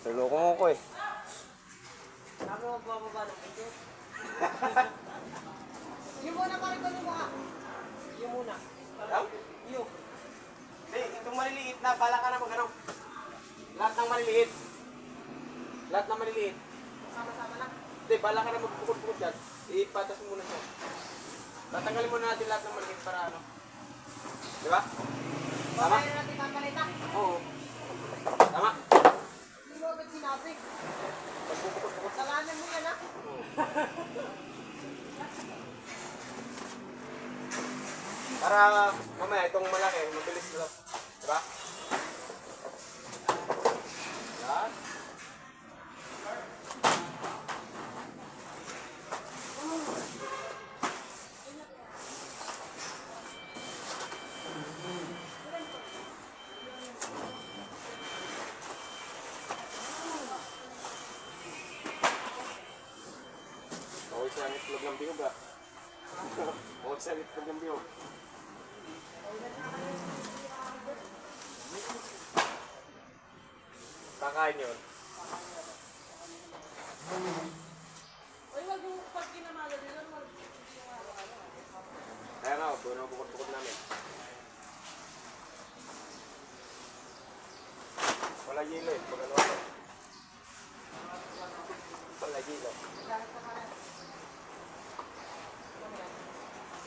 Naloko ko eh. Sabi mo bababa ng picture. Yung muna pare ko yung mukha. Yung muna. Lang? Yung. Hindi, itong maliliit na, bala ka na mag-ano. Lahat ng maliliit. Lahat ng maliliit. Sama-sama na. Hindi, bala ka na magbukod-bukod dyan. Ipatas mo muna siya. Tatanggalin muna natin lahat ng maliliit para ano. Di ba? Tama? Babaya natin papalita. Oo. Tama? Hindi mo agad sinabi. Magbukod-bukod. Salanan mo yan ha. Oo. Para mamaya itong malaki, mabilis ito. Diba? Lahat. Bawal siya ang itlog ng bihog ah. Bawal siya ang itlog ng bihog. Kakain yun. Uy, wag yung pag kinamala nila. Kaya nga, bukod-bukod namin. Wala yelo eh, pag ano ako. Wala yelo.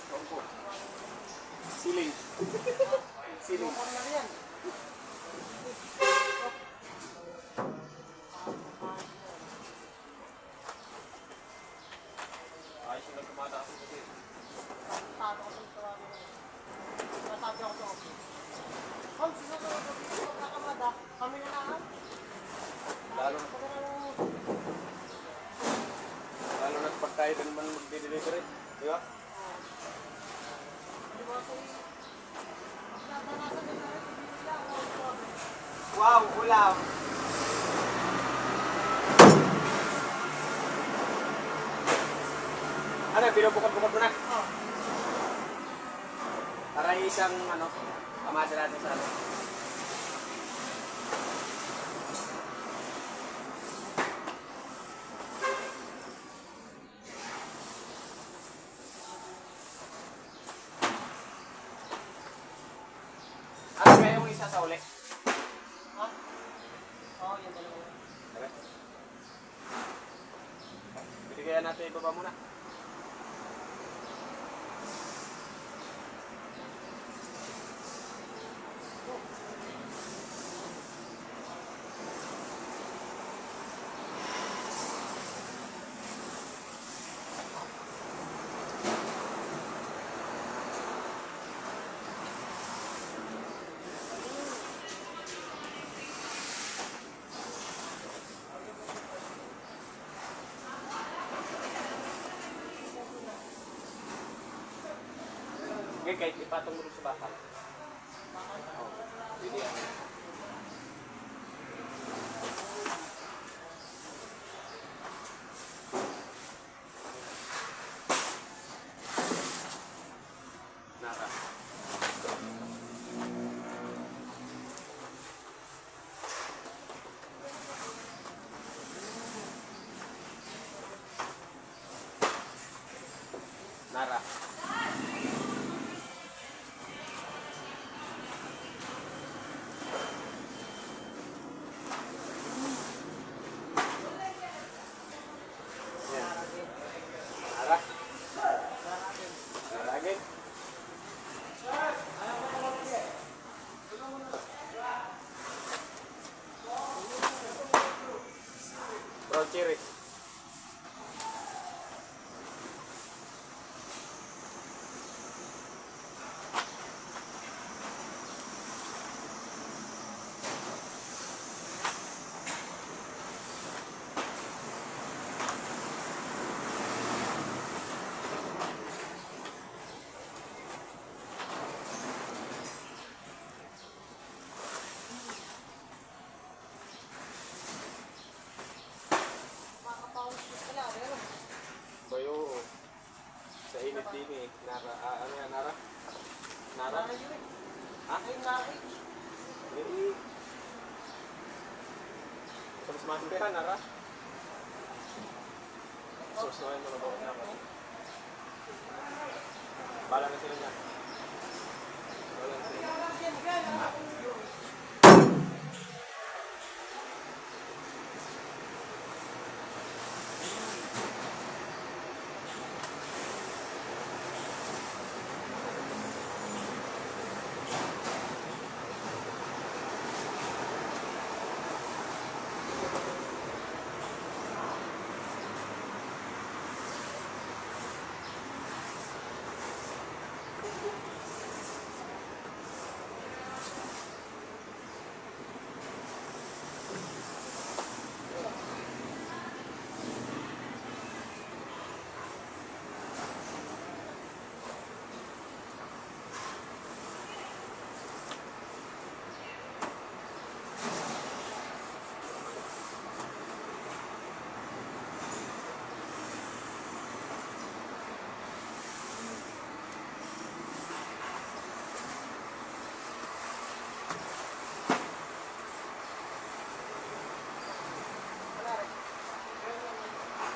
Opo. Siling. Siling. Ayos yung nagkumataas mo din. Tato ko sa tawagin. Nasabi ako sa office. Kung sinusunod ko dito sa nakamada, kami na lang. Lalo na't pagkain na naman mag-delivery. Di ba? Di ba kasi nabanasan din namin sa bibigla. Wow, ulam! Ano, binubukod-bukod mo na? Oh. Para isang, ano, kamasa natin sa ano. Ano kaya yung isa sa uli? Ha? Oo, yung dalawa. Okay. Pwede kaya natin ibaba muna. Okay, kahit ipatong mo rin sa bakal. Oo. Pwede yan. Nara. Nara. Yan. Nara. Nara again. Brown cherry. Bayo. Sa init din eh. Nara. Ano yan, Nara? Nara? Ha? Ay, nari. Eh, Mas masimpihan, nara. Susuhin mo na bawat na ako. Bala na sila niyan. Bala na sila.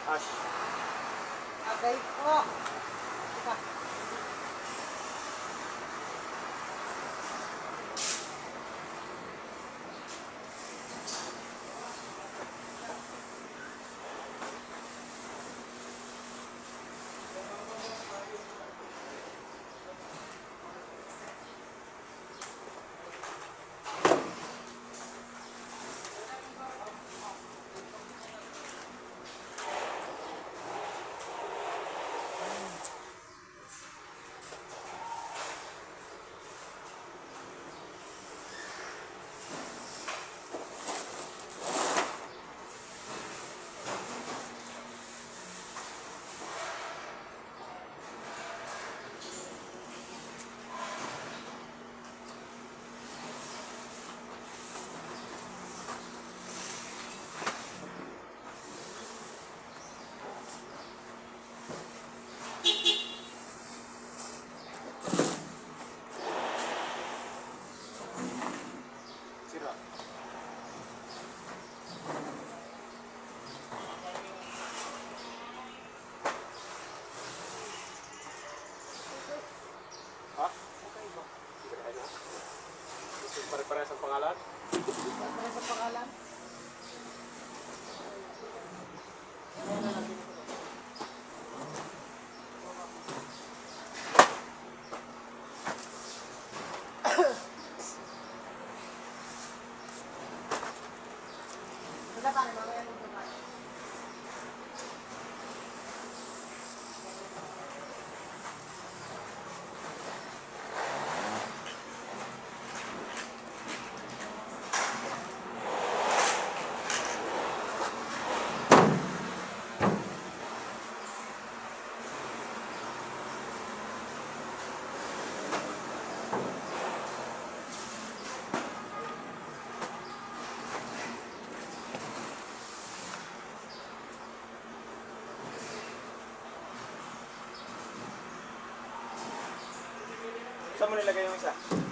Ash. Agay ko. Isa. Sira. Ha? Sirahin na. Gusto pare-parehas ang pangalan? Ano sa pangalan? Ayan na lang. Wala pa rin, mamaya mo ba? Saan mo nilagay yung isa?